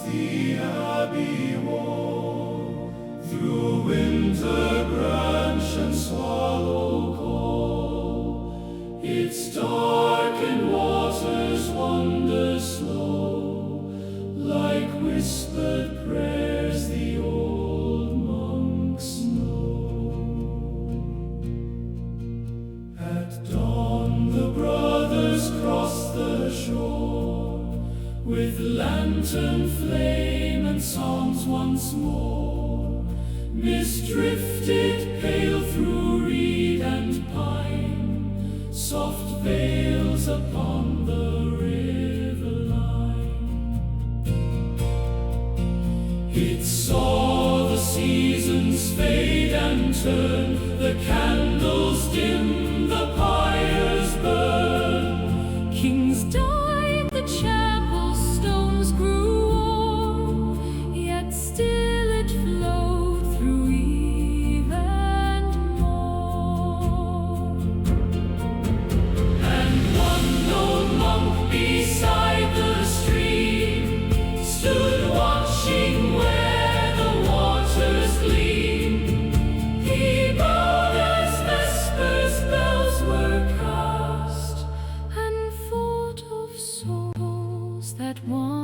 the abbey wall, through winter branch and swallow call. Its darkened waters wander slow, like whispered prayers the old monks know. At dawn the brothers cross the shore, with lantern flame and songs once more. Mist drifted pale through reed and pine, soft veils upon the river line. It saw the seasons fade and turn, the candles dim, the pyres burn. Kings died, the chapel stones grew warm, yet still it flowed through eve and morn. And one old monk beside the stream stood watching where the waters gleam. He bowed as vespers bells were cast, and thought of souls that once